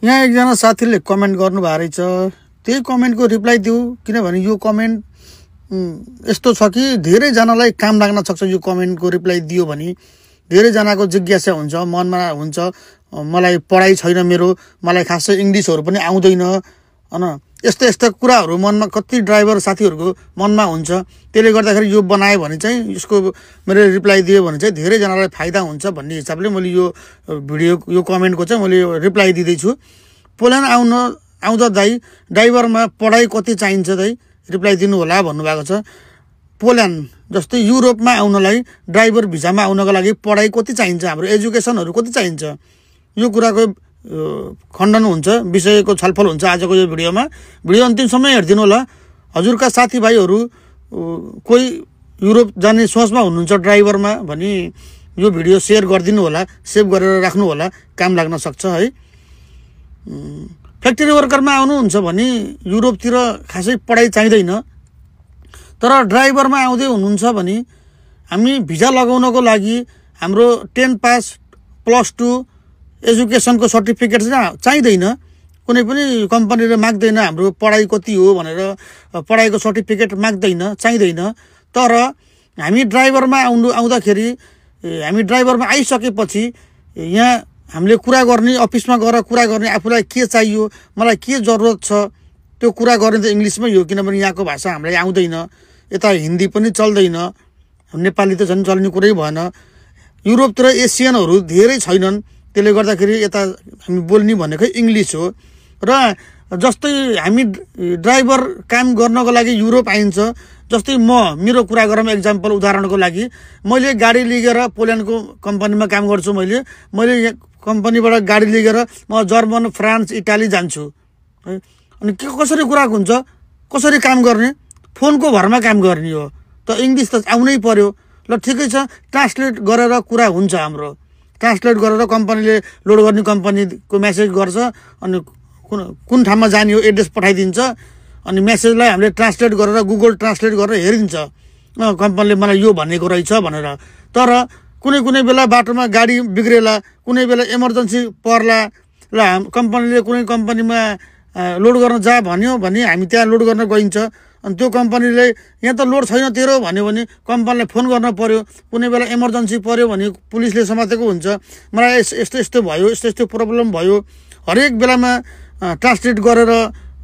यहाँ एकजना साथीले कमेन्ट गर्नु भएको रहेछ, त्यही कमेन्टको रिप्लाई दिऊ। किनभने यो कमेन्ट यस्तो छ कि धेरैजनालाई काम लाग्न सक्छ। यो कमेन्टको रिप्लाई दियो भने धेरैजनाको जिज्ञासा हुन्छ, मनमा हुन्छ मलाई पढाइ छैन मेरो, मलाई खासै इङ्ग्लिसहरू पनि आउँदैन हैन, यस्ता यस्ता कुराहरू मनमा कति ड्राइभर साथीहरूको मनमा हुन्छ। त्यसले गर्दाखेरि यो बनायो भने चाहिँ यसको मेरो रिप्लाई दियो भने चाहिँ धेरैजनालाई फाइदा हुन्छ भन्ने हिसाबले मैले यो भिडियो यो कमेन्टको चाहिँ मैले रिप्लाई दिँदैछु। पोल्यान्ड आउँदा दाइ ड्राइभरमा पढाइ कति चाहिन्छ दाइ रिप्लाई दिनु होला भन्नुभएको छ। पोल्यान्ड जस्तै युरोपमा आउनलाई ड्राइभर भिजामा आउनको लागि पढाइ कति चाहिन्छ, हाम्रो एजुकेसनहरू कति चाहिन्छ, यो कुराको खण्डन हुन्छ, विषयको छलफल हुन्छ आजको यो भिडियोमा। भिडियो अन्तिमसम्म हेरिदिनु होला। हजुरका साथीभाइहरू कोही युरोप जाने सोचमा हुनुहुन्छ ड्राइभरमा भने यो भिडियो सेयर गरिदिनु होला, सेभ गरेर राख्नु होला, काम लाग्न सक्छ है। फ्याक्ट्री वर्करमा आउनुहुन्छ भने युरोपतिर खासै पढाइ चाहिँदैन, तर ड्राइभरमा आउँदै हुनुहुन्छ भने हामी भिजा लगाउनको लागि हाम्रो 10 पास +2 एजुकेसनको सर्टिफिकेट चाहिँदैन। कुनै पनि कम्पनीले माग्दैन हाम्रो पढाइ कति हो भनेर, पढाइको सर्टिफिकेट माग्दैन, चाहिँदैन। तर हामी ड्राइभरमा आउँदाखेरि हामी ड्राइभरमा आइसकेपछि यहाँ हामीले कुरा गर्ने, अफिसमा गएर कुरा गर्ने, आफूलाई के चाहियो, मलाई के जरुरत छ त्यो कुरा गर्ने त इङ्ग्लिसमै हो। किनभने यहाँको भाषा हामीलाई आउँदैन, यता हिन्दी पनि चल्दैन, नेपाली त झन् चल्ने कुरै भएन। युरोपतिर एसियनहरू धेरै छैनन्, त्यसले गर्दाखेरि यता हामी बोल्ने भनेकै इङ्ग्लिस हो। र जस्तै हामी ड्राइभर काम गर्नको लागि युरोप आइन्छ, जस्तै मेरो कुरा गरौँ एक्जाम्पल उदाहरणको लागि, मैले गाडी लिएर पोल्यान्डको कम्पनीमा काम गर्छु। मैले कम्पनीबाट गाडी लिएर म जर्मन, फ्रान्स, इटाली जान्छु है। अनि के कसरी कुरा हुन्छ, कसरी काम गर्ने, फोनको भरमा काम गर्ने हो त इङ्ग्लिस त आउनै पर्यो। ल ठिकै छ, ट्रान्सलेट गरेर कुरा हुन्छ हाम्रो। ट्रान्सलेट गरेर कम्पनीले लोड गर्ने कम्पनीको मेसेज गर्छ, अनि कुन ठाउँमा जाने हो एड्रेस पठाइदिन्छ, अनि मेसेजलाई हामीले ट्रान्सलेट गरेर गुगल ट्रान्सलेट गरेर हेरिन्छ कम्पनीले मलाई यो भनेको रहेछ भनेर। तर कुनै बेला बाटोमा गाडी बिग्रेला, कुनै बेला इमर्जेन्सी पर्ला, ल कम्पनीले कुनै कम्पनीमा लोड गर्न जा भन्यो भने हामी त्यहाँ लोड गर्न गइन्छ। अनि त्यो कम्पनीले यहाँ त लोड छैन तेरो भन्यो भने कम्पनीलाई फोन गर्न पर्यो। कुनै बेला इमर्जेन्सी पर्यो भने पुलिसले समातेको हुन्छ, मलाई यस्तो भयो, यस्तो प्रब्लम भयो। हरेक बेलामा ट्रान्सलेट गरेर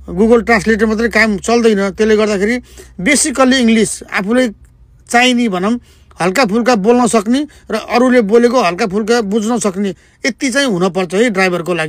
गुगल ट्रान्सलेटर मात्रै काम चल्दैन। त्यसले गर्दाखेरि बेसिकल्ली इङ्ग्लिस आफूलाई चाहिने भनौँ, हल्का फुल्का बोल्न सक्ने र अरूले बोलेको हल्का फुल्का बुझ्न सक्ने, यति चाहिँ हुनपर्छ है ड्राइभरको लागि।